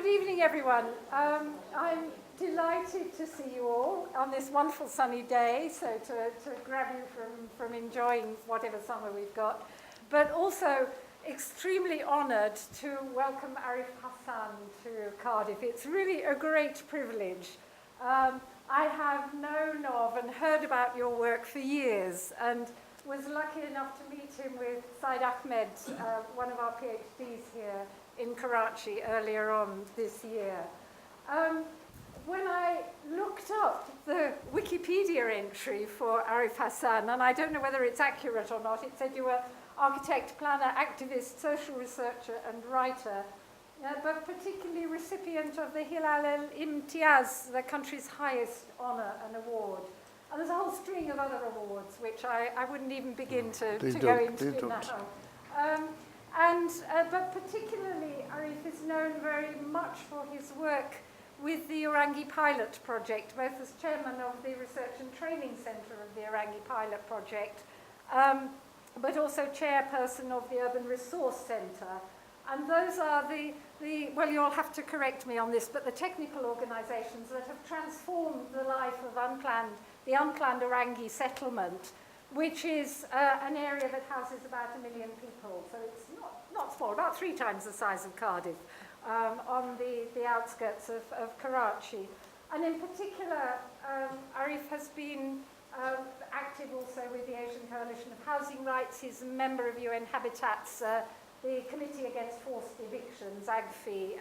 Good evening, everyone. I'm delighted to see you all on this wonderful sunny day, so to grab you from enjoying whatever summer we've got, but also extremely honoured to welcome Arif Hasan to Cardiff. It's really a great privilege. I have known of and heard about your work for years, and was lucky enough to meet him with Said Ahmed, one of our PhDs here in Karachi earlier on this year. When I looked up the Wikipedia entry for Arif Hasan, and I don't know whether it's accurate or not, it said you were architect, planner, activist, social researcher, and writer, but particularly recipient of the Hilal al-Imtiaz, the country's highest honour and award. And there's a whole string of other awards, which I wouldn't even begin to go into now. But particularly, Arif is known very much for his work with the Orangi Pilot Project, both as chairman of the Research and Training Centre of the Orangi Pilot Project, but also chairperson of the Urban Resource Centre. And those are well, you'll have to correct me on this, but the technical organisations that have transformed the life of the Unplanned Orangi settlement, which is an area that houses about 1 million people. So it's not small, about 3 times the size of Cardiff, on the outskirts of Karachi. And in particular, Arif has been active also with the Asian Coalition of Housing Rights. He's a member of UN Habitat's the Committee Against Forced Evictions, AGFI,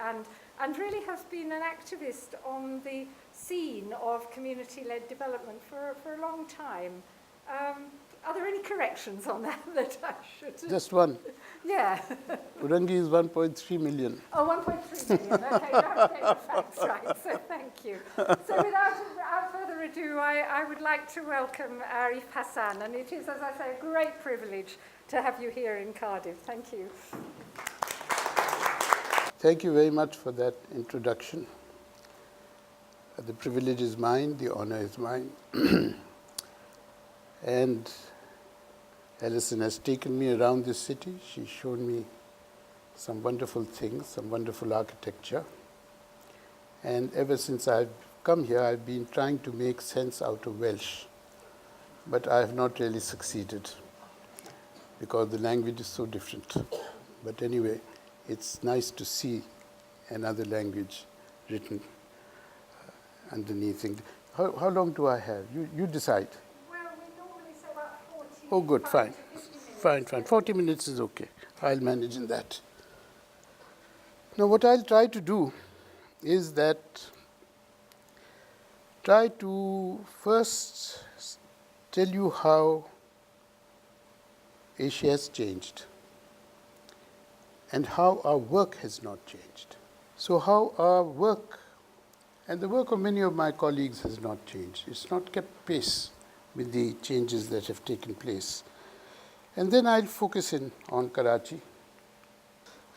and really has been an activist on the scene of community-led development for a long time. Are there any corrections on that I should? Just one. Yeah. Orangi is 1.3 million. Oh, 1.3 million. Okay, you have to get the facts right, so thank you. So without further ado, I would like to welcome Arif Hasan, and it is, as I say, a great privilege to have you here in Cardiff. Thank you. Thank you very much for that introduction. The privilege is mine, the honor is mine. And Alison has taken me around this city. She's shown me some wonderful things, some wonderful architecture. And ever since I've come here, I've been trying to make sense out of Welsh. But I have not really succeeded, because the language is so different. But anyway, it's nice to see another language written underneath. How long do I have? You decide. Well, we normally say about 40. Oh, good, fine. Fine. 40 minutes is okay. I'll manage in that. Now, what I'll try to do is try to first tell you how Asia has changed and how our work has not changed. So how our work and the work of many of my colleagues has not changed. It's not kept pace with the changes that have taken place. And then I'll focus in on Karachi.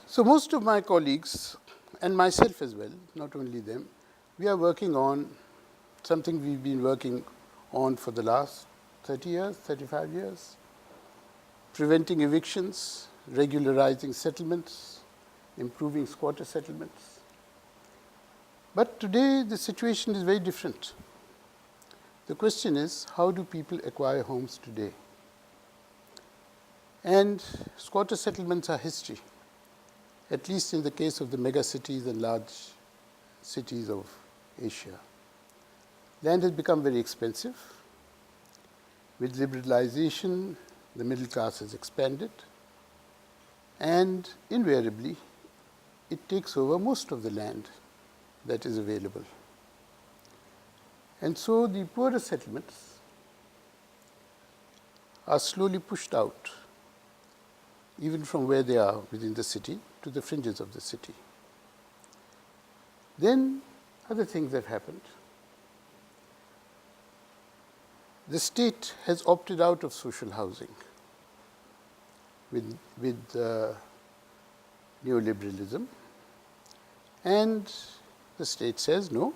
So most of my colleagues, and myself as well, not only them, we are working on something we've been working on for the last 30 years, 35 years. Preventing evictions, regularizing settlements, improving squatter settlements. But today the situation is very different. The question is, how do people acquire homes today? And squatter settlements are history, at least in the case of the mega cities and large cities of Asia. Land has become very expensive. With liberalization, the middle class has expanded, and invariably, it takes over most of the land that is available. And so the poorer settlements are slowly pushed out, even from where they are within the city to the fringes of the city. Then other things have happened. The state has opted out of social housing with neoliberalism, and the state says, no,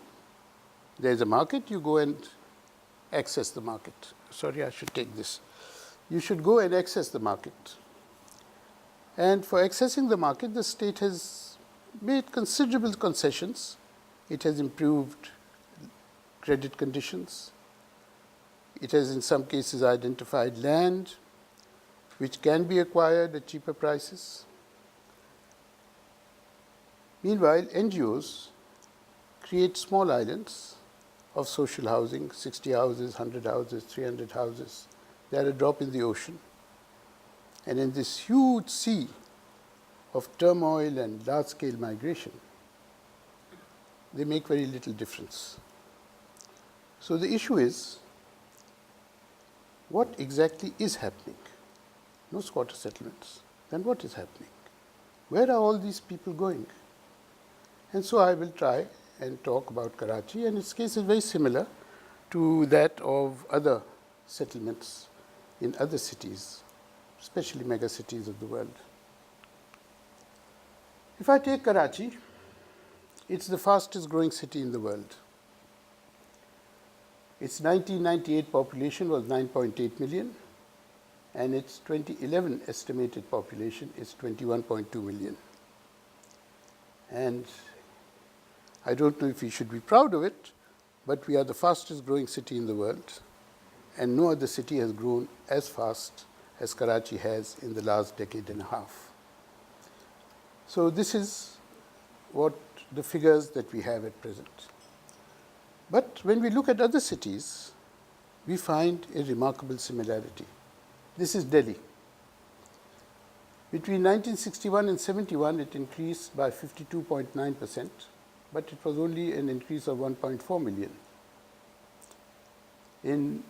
there's a market, you go and access the market. Sorry, I should take this. You should go and access the market. And for accessing the market, the state has made considerable concessions. It has improved credit conditions. It has in some cases identified land which can be acquired at cheaper prices. Meanwhile, NGOs create small islands of social housing, 60 houses, 100 houses, 300 houses. They are a drop in the ocean. And in this huge sea of turmoil and large-scale migration, they make very little difference. So the issue is, what exactly is happening? No squatter settlements. Then what is happening? Where are all these people going? And so I will try and talk about Karachi, and its case is very similar to that of other settlements in other cities, especially mega cities of the world. If I take Karachi, it's the fastest growing city in the world. Its 1998 population was 9.8 million, and its 2011 estimated population is 21.2 million. And I don't know if we should be proud of it, but we are the fastest growing city in the world, and no other city has grown as fast as Karachi has in the last decade and a half. So this is what the figures that we have at present. But when we look at other cities, we find a remarkable similarity. This is Delhi. Between 1961 and 71, it increased by 52.9%, but it was only an increase of 1.4 million.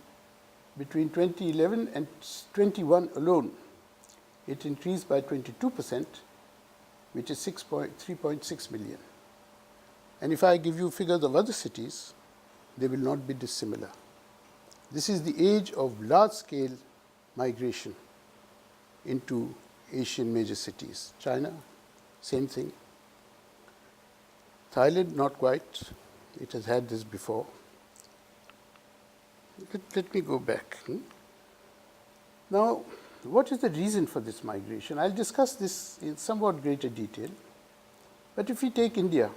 Between 2011 and 21 alone, it increased by 22%, which is 3.6 million. And if I give you figures of other cities, they will not be dissimilar. This is the age of large-scale migration into Asian major cities. China, same thing. Thailand, not quite. It has had this before. Let me go back. Now, what is the reason for this migration? I'll discuss this in somewhat greater detail. But if we take India,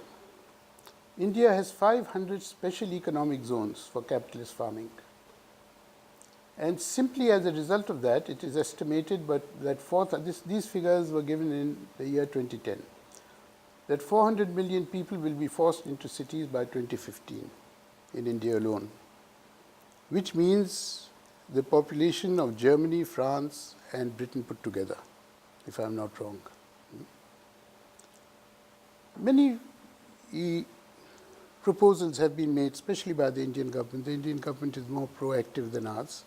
India has 500 special economic zones for capitalist farming. And simply as a result of that, it is estimated that these figures were given in the year 2010, that 400 million people will be forced into cities by 2015 in India alone, which means the population of Germany, France, and Britain put together, if I'm not wrong. Many proposals have been made, especially by the Indian government. The Indian government is more proactive than ours.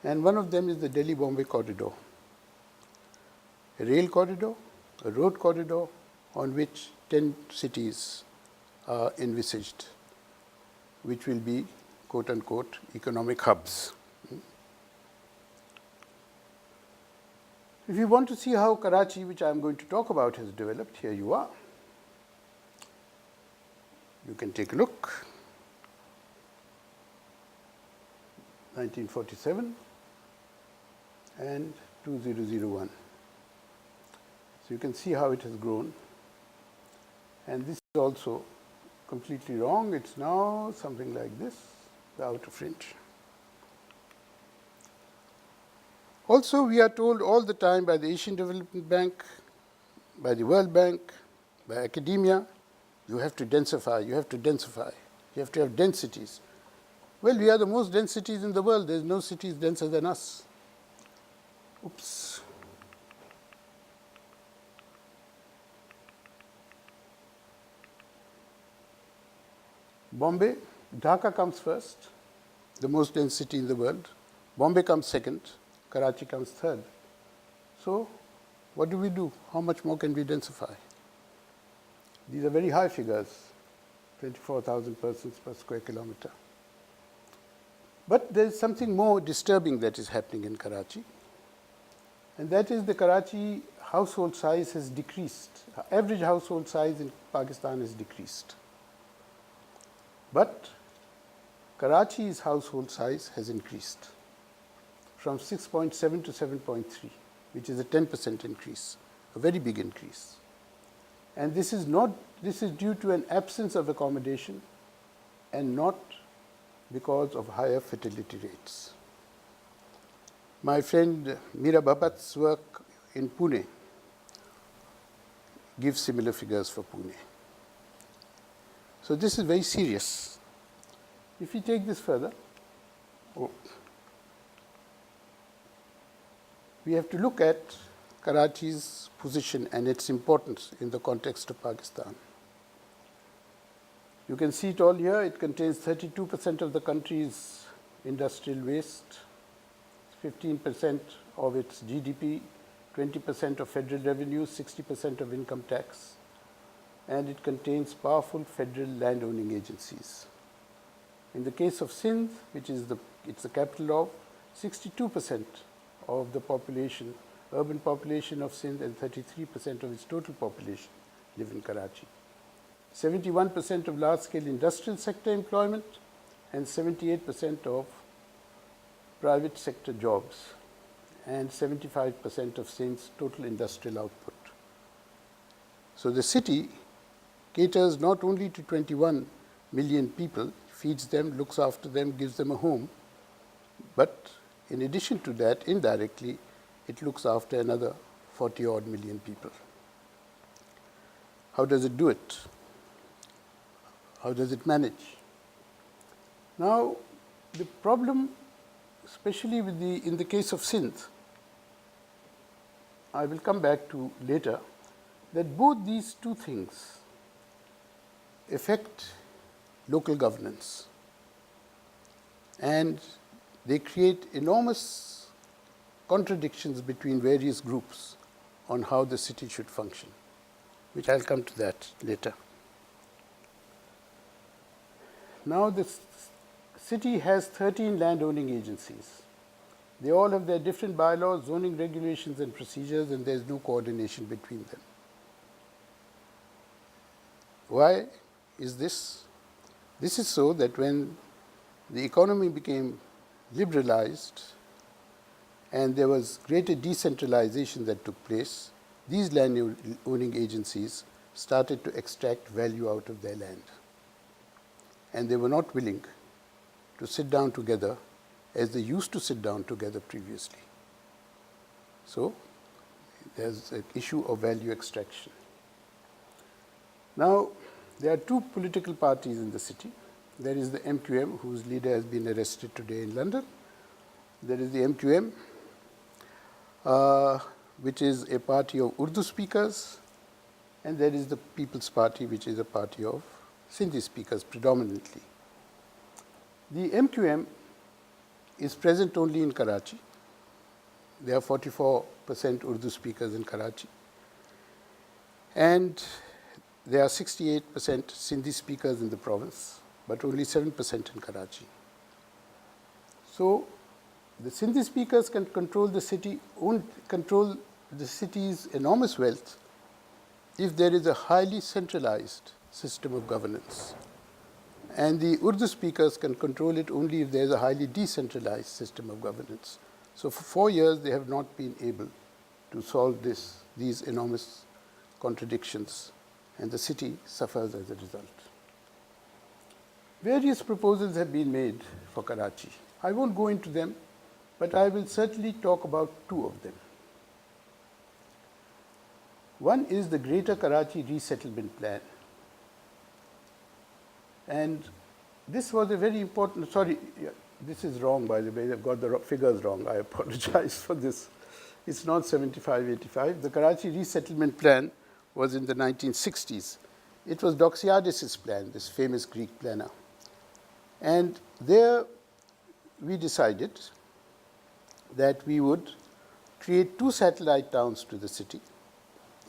And one of them is the Delhi-Bombay corridor, a rail corridor, a road corridor on which 10 cities are envisaged, which will be, quote unquote, economic hubs. If you want to see how Karachi, which I'm going to talk about, has developed, here you are. You can take a look. 1947 and 2001. So you can see how it has grown. And this is also completely wrong. It's now something like this, the outer fringe. Also, we are told all the time by the Asian Development Bank, by the World Bank, by academia, you have to densify, you have to densify, you have to have densities. Well, we are the most dense cities in the world. There's no cities denser than us. Oops. Bombay, Dhaka comes first, the most dense city in the world. Bombay comes second, Karachi comes third. So what do we do? How much more can we densify? These are very high figures, 24,000 persons per square kilometer. But there's something more disturbing that is happening in Karachi, and that is the Karachi household size has decreased. Average household size in Pakistan has decreased. But Karachi's household size has increased from 6.7 to 7.3, which is a 10% increase, a very big increase. And this is due to an absence of accommodation and not because of higher fertility rates. My friend Meera Bhabat's work in Pune gives similar figures for Pune. So this is very serious. If we take this further, we have to look at Karachi's position and its importance in the context of Pakistan. You can see it all here. It contains 32% of the country's industrial waste, 15% of its GDP, 20% of federal revenue, 60% of income tax, and it contains powerful federal landowning agencies. In the case of Sindh, which is it's the capital of, 62% of the population, urban population of Sindh, and 33% of its total population live in Karachi. 71% of large-scale industrial sector employment and 78% of private sector jobs and 75% of Sindh's total industrial output. So the city caters not only to 21 million people, feeds them, looks after them, gives them a home, but in addition to that, indirectly, it looks after another 40-odd million people. How does it do it? How does it manage? Now, the problem, especially in the case of Sindh, I will come back to later, that both these two things affect local governance, and they create enormous contradictions between various groups on how the city should function, which I'll come to that later. Now, the city has 13 landowning agencies. They all have their different bylaws, zoning regulations, and procedures, and there's no coordination between them. Why is this? This is so that when the economy became liberalized and there was greater decentralization that took place, these land-owning agencies started to extract value out of their land. And they were not willing to sit down together as they used to sit down together previously. So there's an issue of value extraction. Now, there are two political parties in the city. There is the MQM, whose leader has been arrested today in London. There is the MQM, which is a party of Urdu speakers, and there is the People's Party, which is a party of Sindhi speakers predominantly. The MQM is present only in Karachi. There are 44% Urdu speakers in Karachi, and there are 68% Sindhi speakers in the province, but only 7% in Karachi. So the Sindhi speakers can control the city, control the city's enormous wealth if there is a highly centralized system of governance. And the Urdu speakers can control it only if there is a highly decentralized system of governance. So for 4 years, they have not been able to solve these enormous contradictions, and the city suffers as a result. Various proposals have been made for Karachi. I won't go into them, but I will certainly talk about two of them. One is the Greater Karachi Resettlement Plan. And this was a very important, sorry, this is wrong, by the way, I've got the figures wrong, I apologize for this. It's not 75-85. The Karachi Resettlement Plan was in the 1960s. It was Doxiadis' plan, this famous Greek planner. And there we decided that we would create 2 satellite towns to the city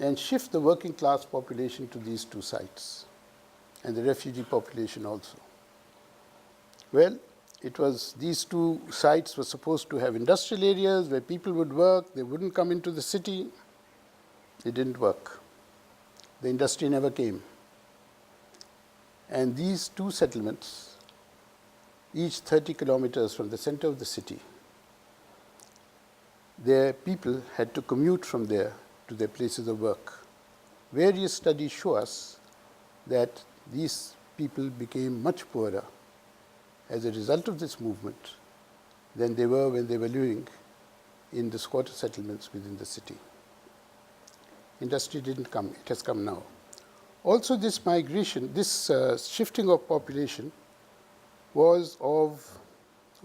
and shift the working class population to these 2 sites, and the refugee population also. Well, it was these 2 sites were supposed to have industrial areas where people would work, they wouldn't come into the city. It didn't work. The industry never came. And these 2 settlements, each 30 kilometers from the center of the city, their people had to commute from there to their places of work. various studies show us that these people became much poorer as a result of this movement than they were when they were living in the squatter settlements within the city. Industry didn't come, it has come now. Also, this migration, this shifting of population was of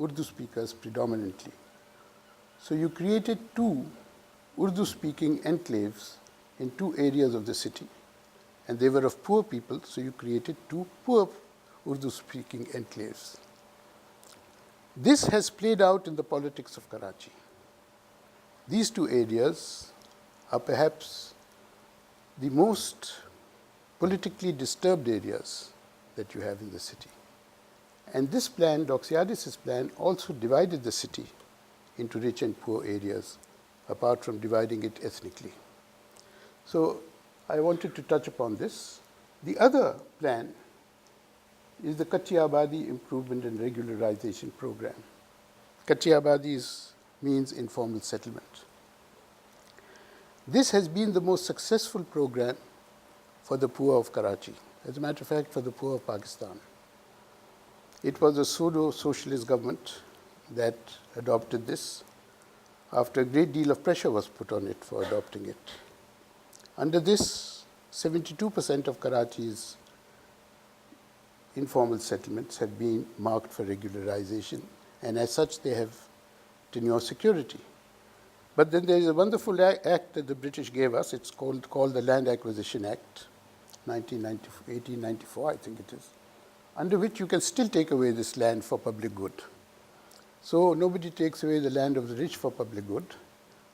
Urdu speakers predominantly. So you created two Urdu-speaking enclaves in two areas of the city, and they were of poor people, so you created two poor Urdu-speaking enclaves. This has played out in the politics of Karachi. These two areas are perhaps the most politically disturbed areas that you have in the city. And this plan, Doxiadis' plan, also divided the city into rich and poor areas, apart from dividing it ethnically. So I wanted to touch upon this. The other plan is the Kachi Abadi Improvement and Regularization Program. Kachi Abadi means informal settlement. This has been the most successful program for the poor of Karachi, as a matter of fact, for the poor of Pakistan. It was a pseudo-socialist government that adopted this after a great deal of pressure was put on it for adopting it. Under this, 72% of Karachi's informal settlements have been marked for regularization, and as such they have tenure security. But then there is a wonderful act that the British gave us. It's called the Land Acquisition Act, 1894, I think it is, under which you can still take away this land for public good. So nobody takes away the land of the rich for public good,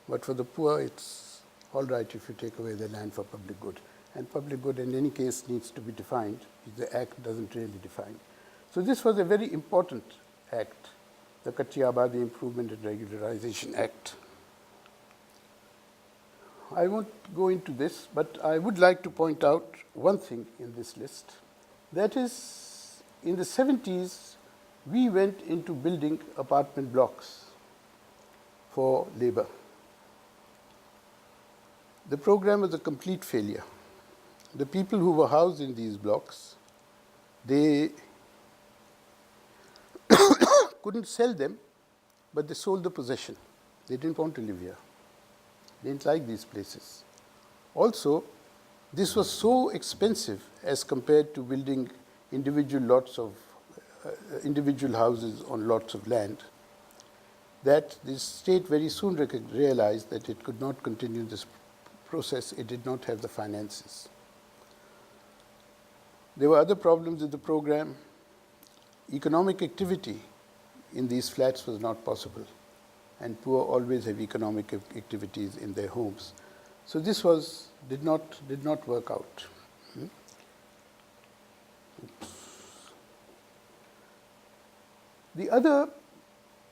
but for the poor it's all right if you take away the land for public good. And public good in any case needs to be defined, which the Act doesn't really define. So this was a very important act, the Kachi Abadi Improvement and Regularization Act. I won't go into this, but I would like to point out one thing in this list. That is, in the 70s, we went into building apartment blocks for labor. The program was a complete failure. The people who were housed in these blocks, they couldn't sell them, but they sold the possession. They didn't want to live here. They didn't like these places. Also, this was so expensive as compared to building individual houses on lots of land, that the state very soon realized that it could not continue this process. It did not have the finances. There were other problems with the program. Economic activity in these flats was not possible, and poor always have economic activities in their homes. So this did not work out. The other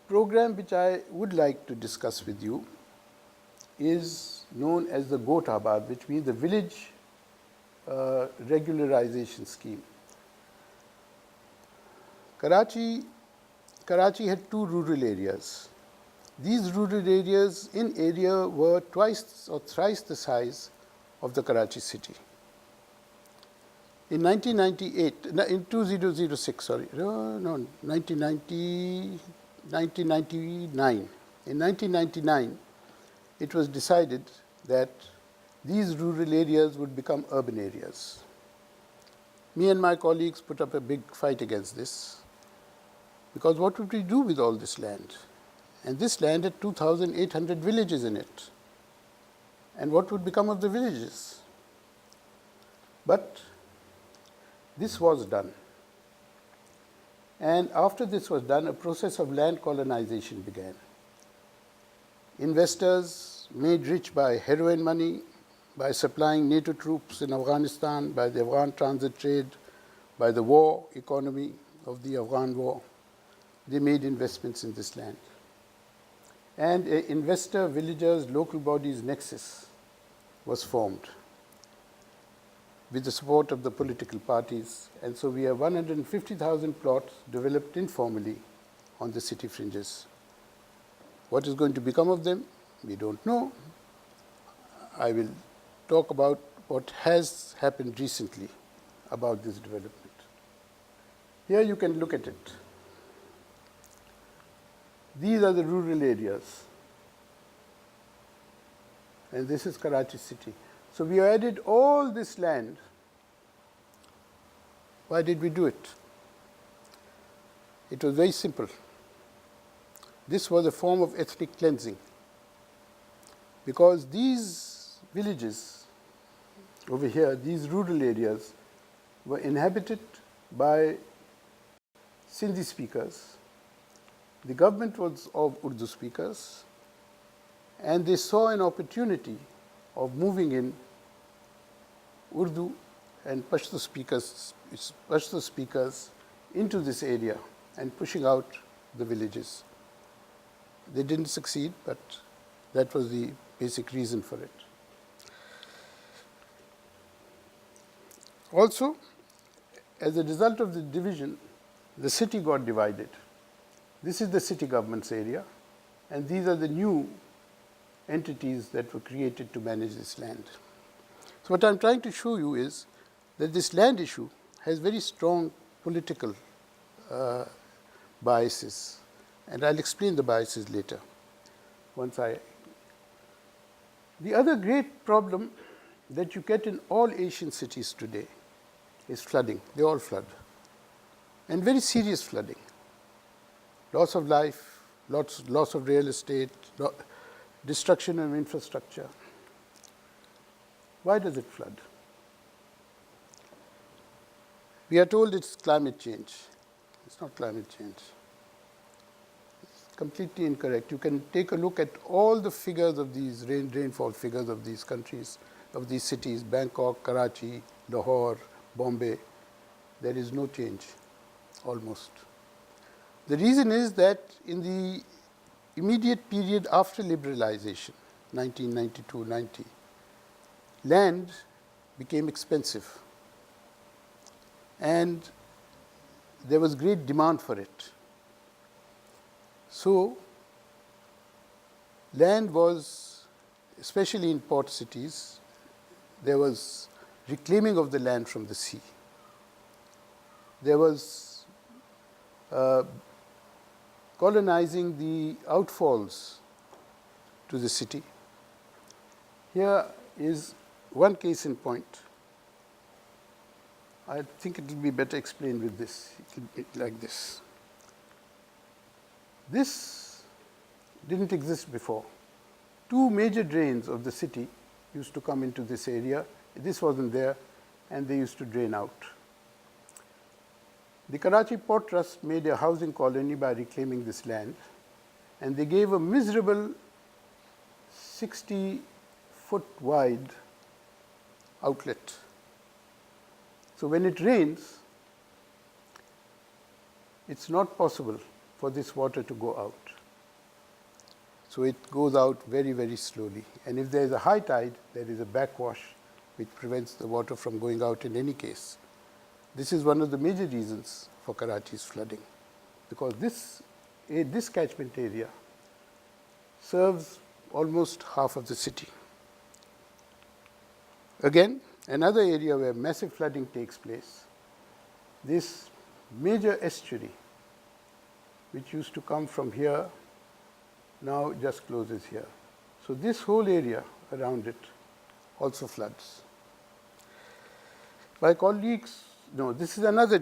program which I would like to discuss with you is known as the Goat Abad, which means the village regularization scheme. Karachi had two rural areas. These rural areas in area were twice or thrice the size of the Karachi city. In 1998, in 2006, sorry, no, 1999. In 1999, it was decided that these rural areas would become urban areas. Me and my colleagues put up a big fight against this, because what would we do with all this land? And this land had 2,800 villages in it. And what would become of the villages? But this was done. And after this was done, a process of land colonization began. Investors made rich by heroin money, by supplying NATO troops in Afghanistan, by the Afghan transit trade, by the war economy of the Afghan war. They made investments in this land. And an investor, villagers, local bodies nexus was formed with the support of the political parties. And so we have 150,000 plots developed informally on the city fringes. What is going to become of them? We don't know. I will talk about what has happened recently about this development. Here you can look at it. These are the rural areas. And this is Karachi city. So we added all this land. Why did we do it? It was very simple. This was a form of ethnic cleansing. Because these villages over here, these rural areas, were inhabited by Sindhi speakers. The government was of Urdu speakers, and they saw an opportunity of moving in Urdu and Pashto speakers into this area and pushing out the villages. They didn't succeed, but that was the basic reason for it. Also, as a result of the division, the city got divided. This is the city government's area, and these are the new entities that were created to manage this land. So what I'm trying to show you is that this land issue has very strong political biases, and I'll explain the biases later. The other great problem that you get in all Asian cities today is flooding. They all flood, and very serious flooding. Loss of life, loss of real estate, destruction of infrastructure. Why does it flood? We are told it's climate change. It's not climate change. It's completely incorrect. You can take a look at all the figures of these rainfall figures of these countries, of these cities, Bangkok, Karachi, Lahore, Bombay. There is no change, almost. The reason is that in the immediate period after liberalization, 1992-90, land became expensive, and there was great demand for it. So land was, especially in port cities, there was reclaiming of the land from the sea. There was colonizing the outfalls to the city. Here is one case in point. I think it will be better explained with this. It will be like this. This didn't exist before. Two major drains of the city used to come into this area. This wasn't there, and they used to drain out. The Karachi Port Trust made a housing colony by reclaiming this land, and they gave a miserable 60-foot wide outlet. So when it rains, it's not possible for this water to go out. So it goes out very, very slowly. And if there is a high tide, there is a backwash which prevents the water from going out in any case. This is one of the major reasons for Karachi's flooding, because this catchment area serves almost half of the city. Again, another area where massive flooding takes place, this major estuary, which used to come from here, now just closes here. So this whole area around it also floods. My colleagues, no, this is another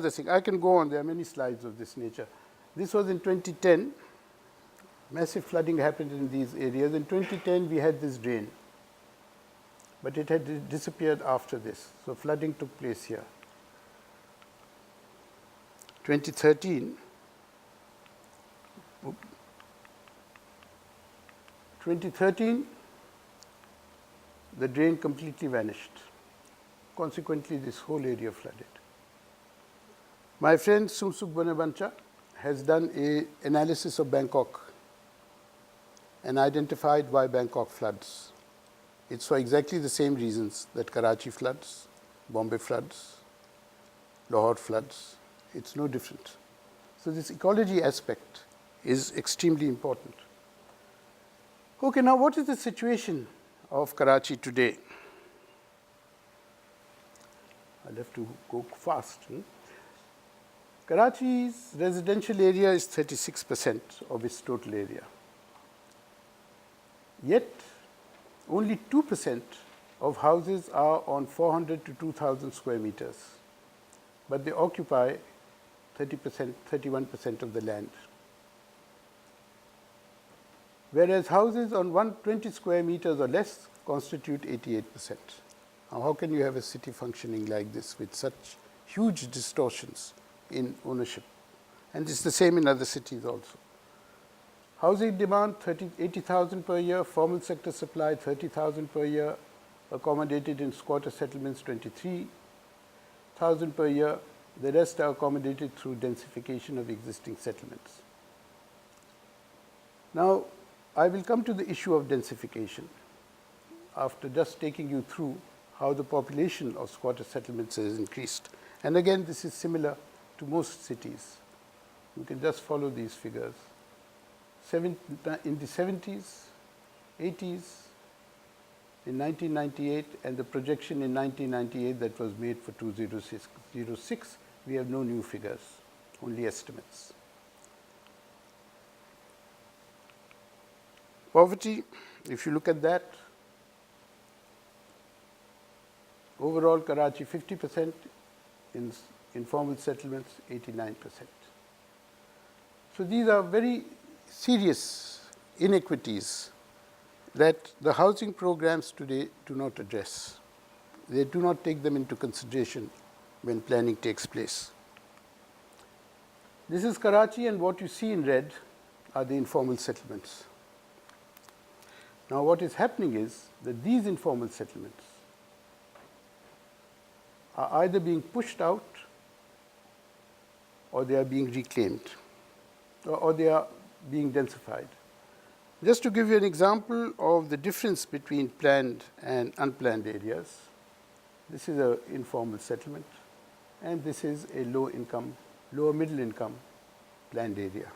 thing. I can go on. There are many slides of this nature. This was in 2010. Massive flooding happened in these areas. In 2010, we had this drain, but it had disappeared after this. So flooding took place here. 2013, the drain completely vanished. Consequently, this whole area flooded. My friend Sumsuk Bonabancha has done an analysis of Bangkok and identified why Bangkok floods. It's for exactly the same reasons that Karachi floods, Bombay floods, Lahore floods. It's no different. So this ecology aspect is extremely important. Okay, now what is the situation of Karachi today? I'll have to go fast. Karachi's residential area is 36% of its total area. Yet, only 2% of houses are on 400 to 2,000 square meters, but they occupy 30%, 31% of the land. Whereas houses on 120 square meters or less constitute 88%. Now, how can you have a city functioning like this with such huge distortions in ownership? And it's the same in other cities also. Housing demand 80,000 per year, formal sector supply 30,000 per year, accommodated in squatter settlements 23,000 per year. The rest are accommodated through densification of existing settlements. Now, I will come to the issue of densification after just taking you through how the population of squatter settlements has increased. And again, this is similar to most cities. You can just follow these figures. In the 70s, 80s, in 1998, and the projection in 1998 that was made for 2006, we have no new figures, only estimates. Poverty, if you look at that, overall Karachi 50%, in informal settlements 89%. So these are very serious inequities that the housing programs today do not address. They do not take them into consideration when planning takes place. This is Karachi, and what you see in red are the informal settlements. Now, what is happening is that these informal settlements are either being pushed out or they are being reclaimed or they are being densified. Just to give you an example of the difference between planned and unplanned areas, this is an informal settlement, and this is a low-income, lower middle-income planned area.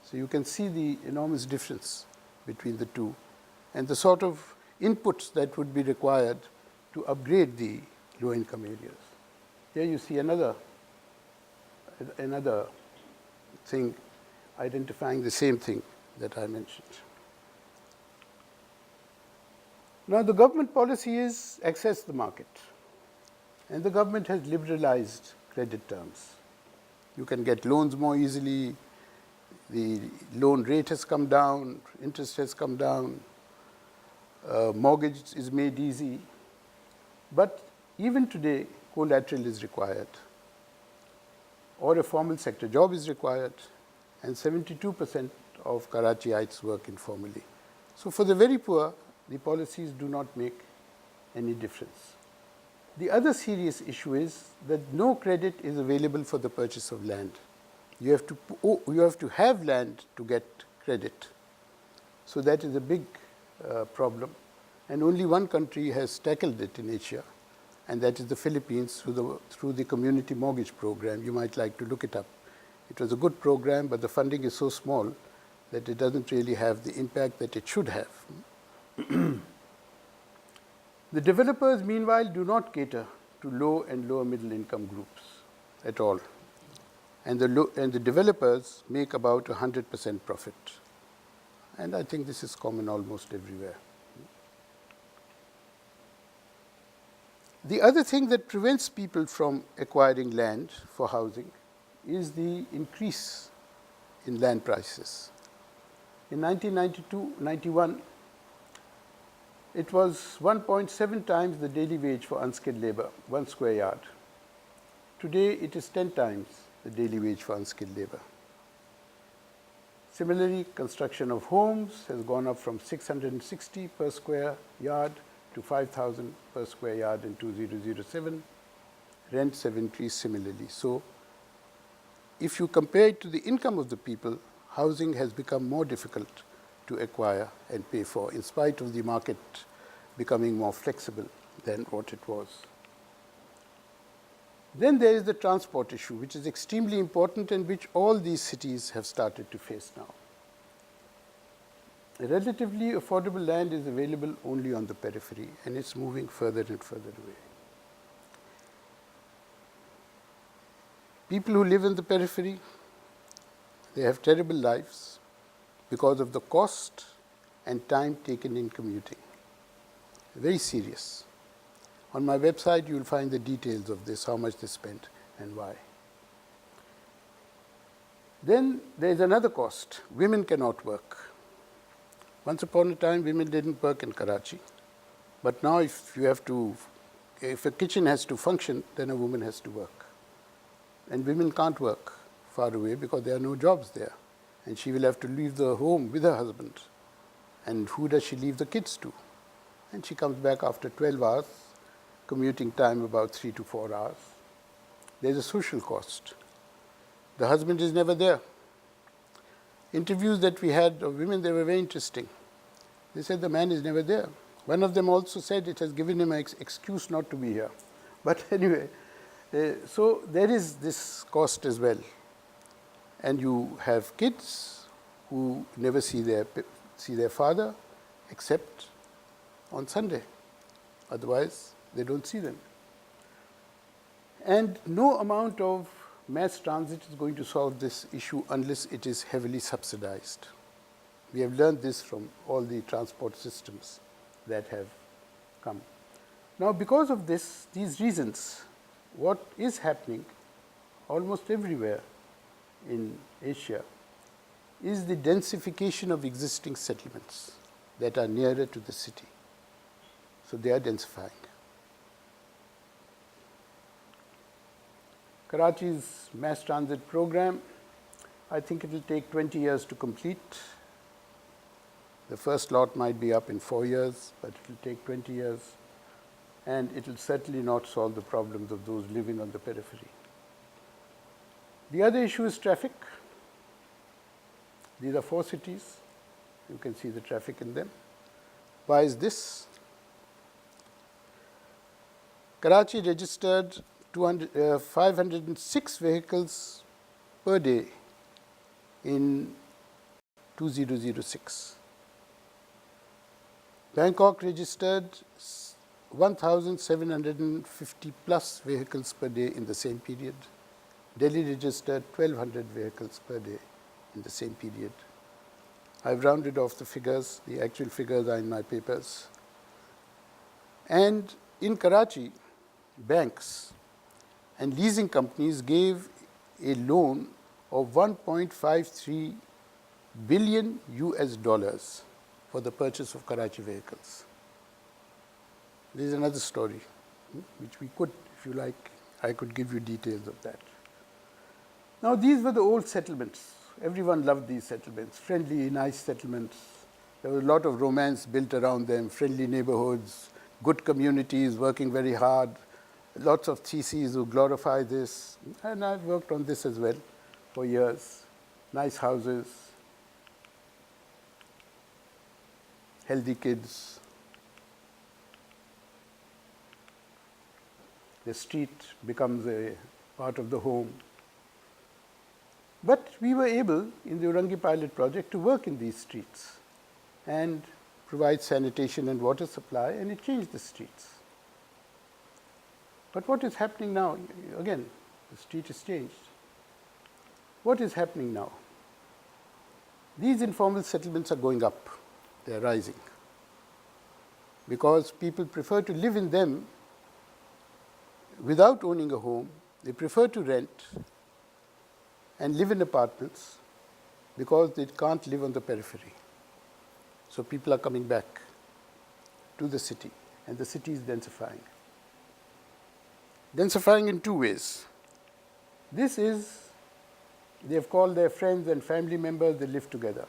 So you can see the enormous difference between the two and the sort of inputs that would be required to upgrade the low-income areas. Here you see another thing identifying the same thing that I mentioned. Now, the government policy is access the market, and the government has liberalized credit terms. You can get loans more easily, the loan rate has come down, interest has come down, mortgage is made easy, but even today, collateral is required, or a formal sector job is required, and 72% of Karachiites work informally. So for the very poor, the policies do not make any difference. The other serious issue is that no credit is available for the purchase of land. You have to have land to get credit. So that is a big problem, and only one country has tackled it in Asia, and that is the Philippines through the community mortgage program. You might like to look it up. It was a good program, but the funding is so small that it doesn't really have the impact that it should have. The developers, meanwhile, do not cater to low and lower middle income groups at all. And the developers make about 100% profit. And I think this is common almost everywhere. The other thing that prevents people from acquiring land for housing is the increase in land prices. In 1992-91, it was 1.7 times the daily wage for unskilled labor, 1 square yard. Today, it is 10 times the daily wage for unskilled labor. Similarly, construction of homes has gone up from 660 per square yard to 5,000 per square yard in 2007. Rents have increased similarly. So, if you compare it to the income of the people, housing has become more difficult to acquire and pay for, in spite of the market becoming more flexible than what it was. Then there is the transport issue, which is extremely important and which all these cities have started to face now. Relatively affordable land is available only on the periphery, and it's moving further and further away. People who live in the periphery, they have terrible lives because of the cost and time taken in commuting. Very serious. On my website, you will find the details of this, how much they spent and why. Then there is another cost. Women cannot work. Once upon a time, women didn't work in Karachi. But now if a kitchen has to function, then a woman has to work. And women can't work far away because there are no jobs there. And she will have to leave the home with her husband. And who does she leave the kids to? And she comes back after 12 hours, commuting time about 3 to 4 hours. There's a social cost. The husband is never there. Interviews that we had of women, they were very interesting. They said the man is never there. One of them also said it has given him an excuse not to be here. But anyway, so there is this cost as well. And you have kids who never see their father except on Sunday. Otherwise, they don't see them. And no amount of mass transit is going to solve this issue unless it is heavily subsidized. We have learned this from all the transport systems that have come. Now, because of these reasons, what is happening almost everywhere in Asia is the densification of existing settlements that are nearer to the city. So they are densifying. Karachi's mass transit program, I think it will take 20 years to complete. The first lot might be up in 4 years, but it will take 20 years. And it will certainly not solve the problems of those living on the periphery. The other issue is traffic. These are 4 cities. You can see the traffic in them. Why is this? Karachi registered 506 vehicles per day in 2006. Bangkok registered 1,750 plus vehicles per day in the same period. Delhi registered 1,200 vehicles per day in the same period. I've rounded off the figures. The actual figures are in my papers. And in Karachi, banks and leasing companies gave a loan of 1.53 billion US dollars for the purchase of Karachi vehicles. There is another story, which we could, if you like, I could give you details of that. Now, these were the old settlements. Everyone loved these settlements, friendly, nice settlements. There was a lot of romance built around them, friendly neighborhoods, good communities working very hard, lots of theses who glorify this. And I've worked on this as well for years. Nice houses, healthy kids. The street becomes a part of the home. But we were able, in the Urangi pilot project, to work in these streets and provide sanitation and water supply, and it changed the streets. But what is happening now? Again, the street has changed. What is happening now? These informal settlements are going up. They are rising. Because people prefer to live in them without owning a home. They prefer to rent and live in apartments because they can't live on the periphery. So people are coming back to the city, and the city is densifying. Densifying in 2 ways. This is, they have called their friends and family members, they live together.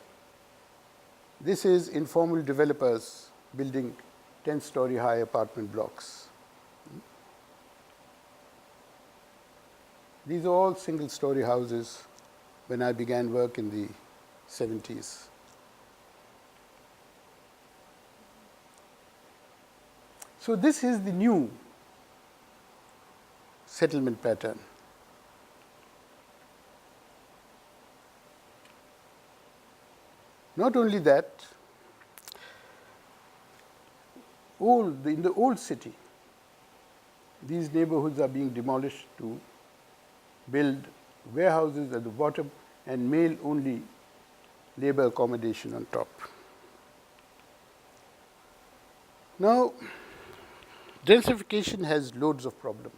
This is informal developers building 10-story high apartment blocks. These are all single-story houses when I began work in the 70s. So this is the new settlement pattern. Not only that, in the old city, these neighborhoods are being demolished to build warehouses at the bottom, and male-only labor accommodation on top. Now, densification has loads of problems.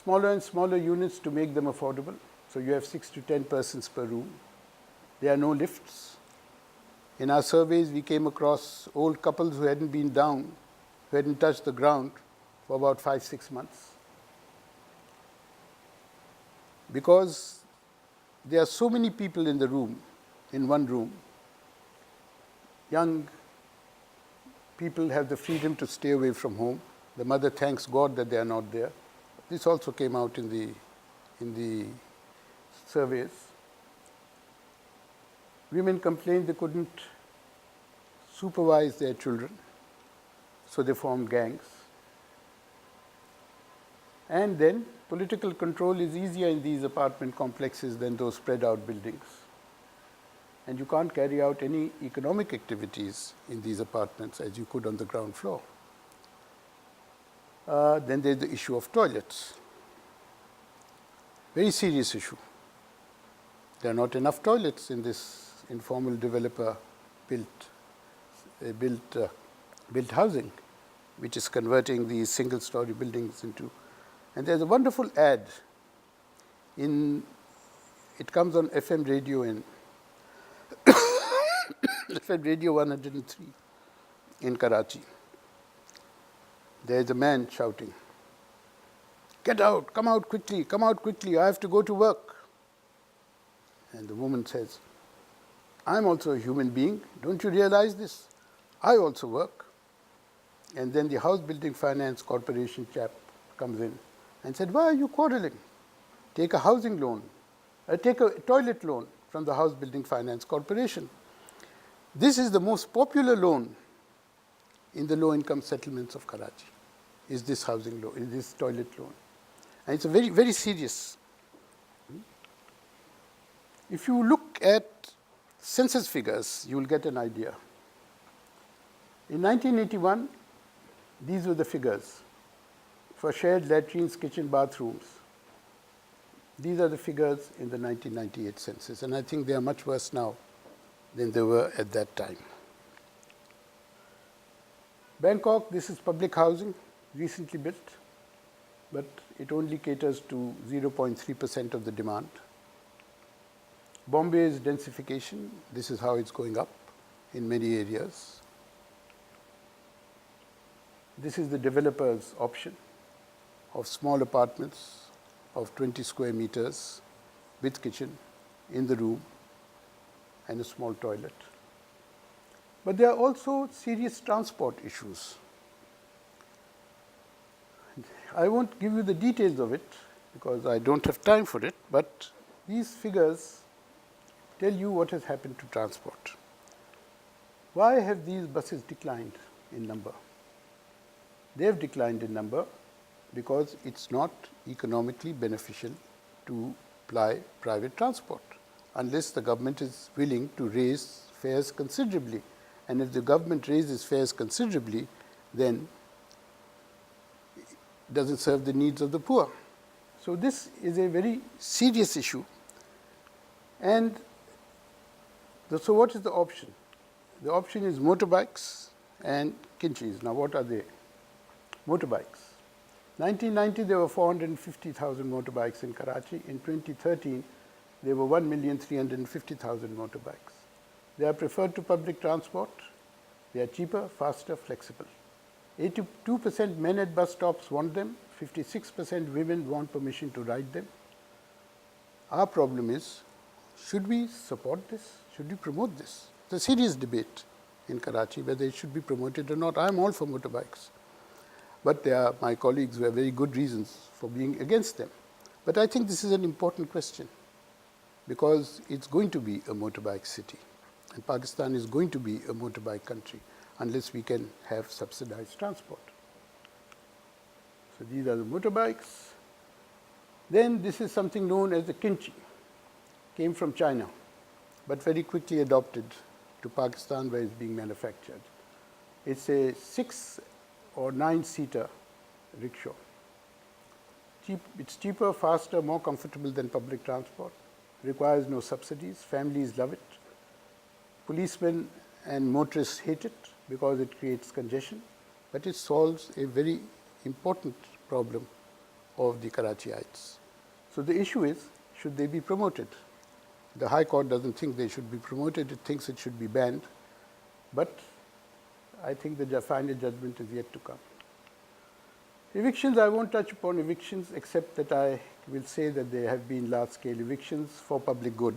Smaller and smaller units to make them affordable. So you have 6 to 10 persons per room. There are no lifts. In our surveys, we came across old couples who hadn't been down, who hadn't touched the ground for about 5-6 months. Because there are so many people in the room, in one room, young people have the freedom to stay away from home. The mother thanks God that they are not there. This also came out in the surveys. Women complained they couldn't supervise their children, so they formed gangs. And then political control is easier in these apartment complexes than those spread out buildings. And you can't carry out any economic activities in these apartments as you could on the ground floor. Then there's the issue of toilets. Very serious issue. There are not enough toilets in this informal developer built housing, which is converting these single-story buildings into. And there's a wonderful ad. It comes on FM radio in FM radio 103 in Karachi. There's a man shouting, "Get out, come out quickly, I have to go to work." And the woman says, "I'm also a human being, don't you realize this? I also work." And then the House Building Finance Corporation chap comes in and said, "Why are you quarreling? Take a housing loan, take a toilet loan from the House Building Finance Corporation." This is the most popular loan in the low-income settlements of Karachi, is this housing loan, is this toilet loan. And it's a very, very serious. If you look at census figures, you will get an idea. In 1981, these were the figures for shared latrines, kitchen, bathrooms. These are the figures in the 1998 census, and I think they are much worse now than they were at that time. Bangkok, this is public housing, recently built, but it only caters to 0.3% of the demand. Bombay is densification. This is how it's going up in many areas. This is the developer's option of small apartments of 20 square meters with kitchen in the room and a small toilet. But there are also serious transport issues. I won't give you the details of it because I don't have time for it, but these figures tell you what has happened to transport. Why have these buses declined in number? They have declined in number because it's not economically beneficial to ply private transport unless the government is willing to raise fares considerably. And if the government raises fares considerably, then it doesn't serve the needs of the poor. So this is a very serious issue. And so what is the option? The option is motorbikes and Kimchis. Now what are they? Motorbikes. 1990, there were 450,000 motorbikes in Karachi. In 2013, there were 1,350,000 motorbikes. They are preferred to public transport. They are cheaper, faster, flexible. 82% men at bus stops want them. 56% women want permission to ride them. Our problem is, should we support this? Should we promote this? It's a serious debate in Karachi whether it should be promoted or not. I'm all for motorbikes. But there are my colleagues who have very good reasons for being against them. But I think this is an important question because it's going to be a motorbike city. And Pakistan is going to be a motorbike country unless we can have subsidized transport. So these are the motorbikes. Then this is something known as the Kimchi. Came from China, but very quickly adopted to Pakistan where it's being manufactured. It's a 6 or 9-seater rickshaw. It's cheaper, faster, more comfortable than public transport, requires no subsidies, families love it. Policemen and motorists hate it because it creates congestion, but it solves a very important problem of the Karachiites. So the issue is, should they be promoted? The High Court doesn't think they should be promoted, it thinks it should be banned, but I think the final judgment is yet to come. Evictions, I won't touch upon evictions except that I will say that there have been large-scale evictions for public good.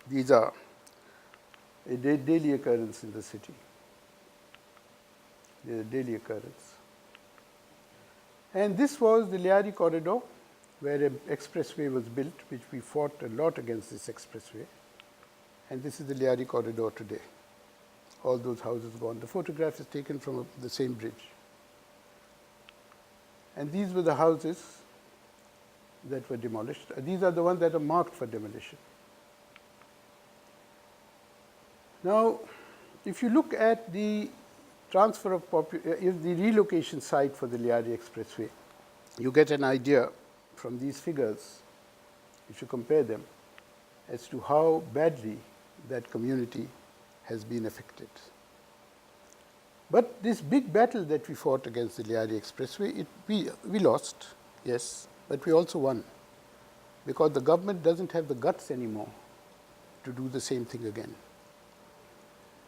These are a daily occurrence in the city. They are a daily occurrence. And this was the Liari corridor, where an expressway was built, which we fought a lot against this expressway. And this is the Liari corridor today. All those houses gone. The photograph is taken from the same bridge. And these were the houses that were demolished. These are the ones that are marked for demolition. Now, if you look at the transfer of the relocation site for the Liari Expressway, you get an idea from these figures, if you compare them, as to how badly that community has been affected. But this big battle that we fought against the Liari Expressway, we lost, yes, but we also won, because the government doesn't have the guts anymore to do the same thing again.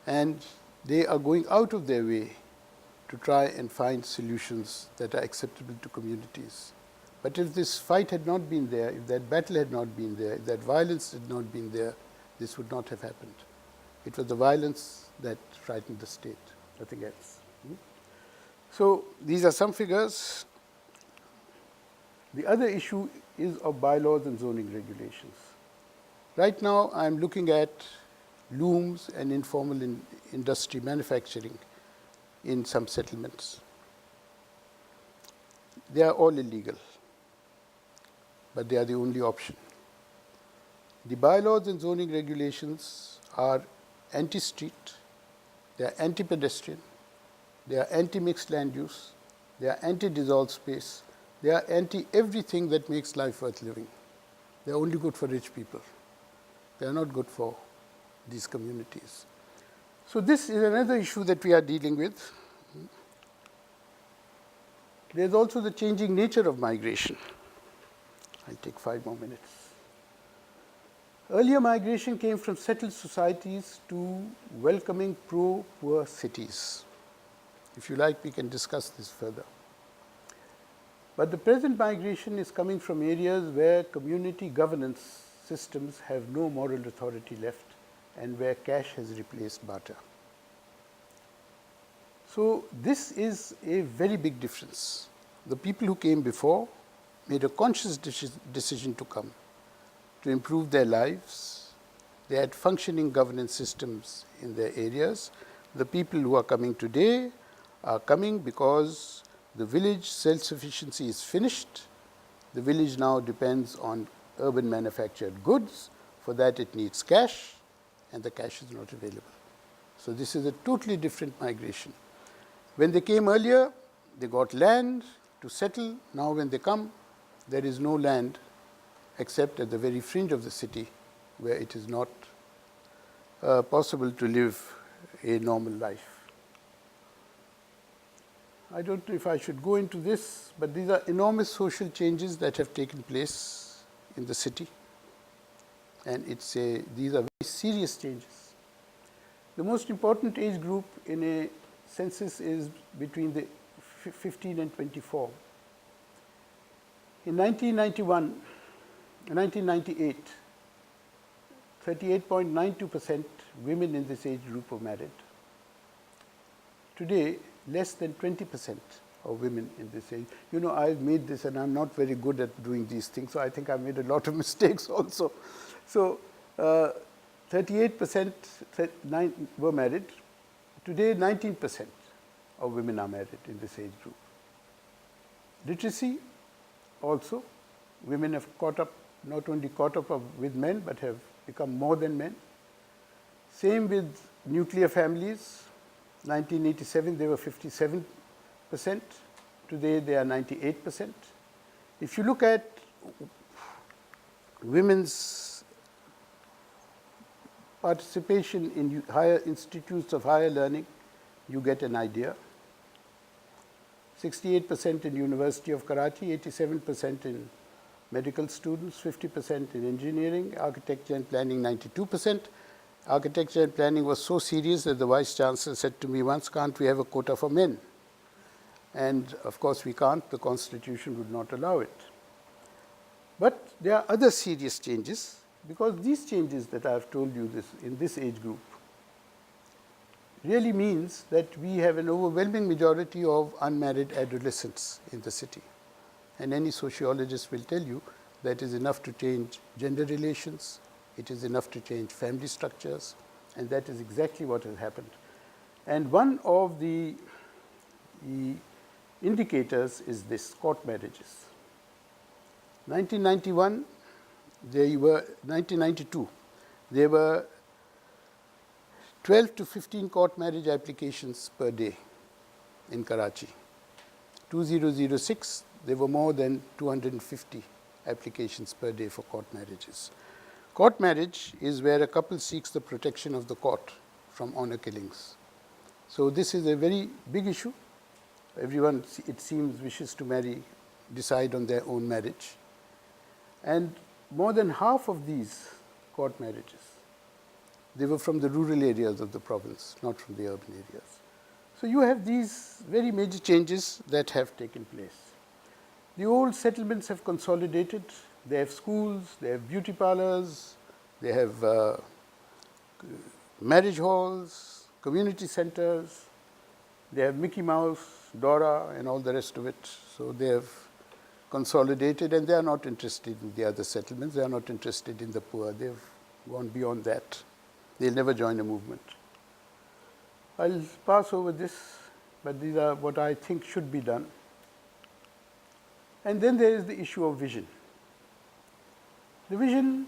And they are going out of their way to try and find solutions that are acceptable to communities. But if this fight had not been there, if that battle had not been there, if that violence had not been there, this would not have happened. It was the violence that frightened the state, nothing else. So these are some figures. The other issue is of bylaws and zoning regulations. Right now, I'm looking at looms and informal industry manufacturing in some settlements. They are all illegal, but they are the only option. The bylaws and zoning regulations are anti-street, they are anti-pedestrian, they are anti-mixed land use, they are anti-dissolved space, they are anti-everything that makes life worth living. They are only good for rich people. They are not good for these communities. So this is another issue that we are dealing with. There's also the changing nature of migration. I'll take 5 more minutes. Earlier migration came from settled societies to welcoming pro-poor cities. If you like, we can discuss this further. But the present migration is coming from areas where community governance systems have no moral authority left and where cash has replaced barter. So this is a very big difference. The people who came before made a conscious decision to come, to improve their lives. They had functioning governance systems in their areas. The people who are coming today are coming because the village self-sufficiency is finished. The village now depends on urban manufactured goods. For that it needs cash, and the cash is not available. So this is a totally different migration. When they came earlier, they got land to settle. Now when they come, there is no land except at the very fringe of the city where it is not possible to live a normal life. I don't know if I should go into this, but these are enormous social changes that have taken place in the city. And these are very serious changes. The most important age group in a census is between the 15 and 24. In 1998, 38.92% women in this age group were married. Today, less than 20% of women in this age. You know, I've made this, and I'm not very good at doing these things, so I think I've made a lot of mistakes also. So 38% were married. Today, 19% of women are married in this age group. Literacy also, women have not only caught up with men, but have become more than men. Same with nuclear families. 1987, they were 57%. Today they are 98%. If you look at women's participation in higher institutes of higher learning, you get an idea. 68% in University of Karachi, 87% in medical students, 50% in engineering, architecture and planning 92%. Architecture and planning was so serious that the Vice Chancellor said to me once, can't we have a quota for men? And of course we can't, the Constitution would not allow it. But there are other serious changes, because these changes that I have told you in this age group really means that we have an overwhelming majority of unmarried adolescents in the city. And any sociologist will tell you that is enough to change gender relations, it is enough to change family structures, and that is exactly what has happened. And one of the indicators is this, court marriages. 1992, there were 12 to 15 court marriage applications per day in Karachi. 2006, there were more than 250 applications per day for court marriages. Court marriage is where a couple seeks the protection of the court from honor killings. So this is a very big issue. Everyone, it seems, wishes to decide on their own marriage. And more than half of these court marriages, they were from the rural areas of the province, not from the urban areas. So you have these very major changes that have taken place. The old settlements have consolidated. They have schools, they have beauty parlors, they have marriage halls, community centers, they have Mickey Mouse, Dora, and all the rest of it. So they have consolidated, and they are not interested in the other settlements. They are not interested in the poor. They have gone beyond that. They'll never join a movement. I'll pass over this, but these are what I think should be done. And then there is the issue of vision. The vision,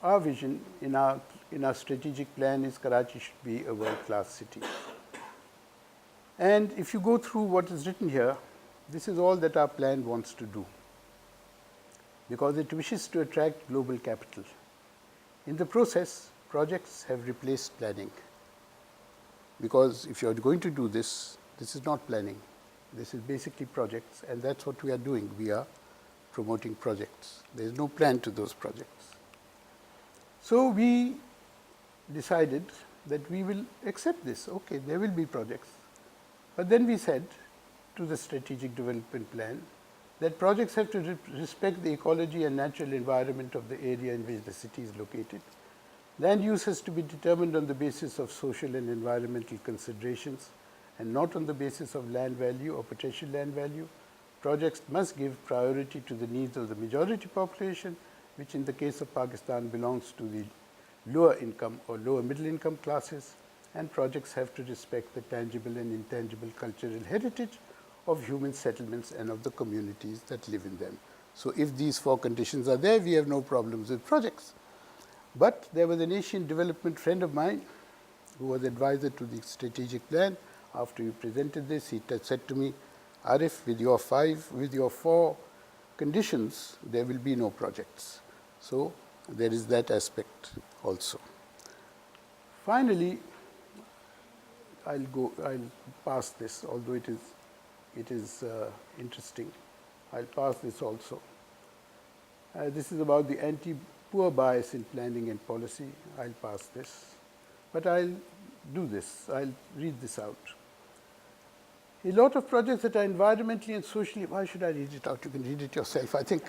our vision in our strategic plan is Karachi should be a world-class city. And if you go through what is written here, this is all that our plan wants to do, because it wishes to attract global capital. In the process, projects have replaced planning, because if you are going to do this, this is not planning. This is basically projects, and that's what we are doing. We are promoting projects. There is no plan to those projects. So we decided that we will accept this. Okay, there will be projects. But then we said to the strategic development plan that projects have to respect the ecology and natural environment of the area in which the city is located. Land use has to be determined on the basis of social and environmental considerations and not on the basis of land value or potential land value. Projects must give priority to the needs of the majority population, which in the case of Pakistan belongs to the lower income or lower middle income classes, and projects have to respect the tangible and intangible cultural heritage of human settlements and of the communities that live in them. So if these four conditions are there, we have no problems with projects. But there was an Asian development friend of mine who was advisor to the strategic plan. After you presented this, he said to me, Arif, with your four conditions, there will be no projects. So there is that aspect also. Finally, I'll pass this, although it is interesting. I'll pass this also. This is about the anti-poor bias in planning and policy. I'll pass this. But I'll do this. I'll read this out. A lot of projects that are environmentally and socially, why should I read it out? You can read it yourself, I think.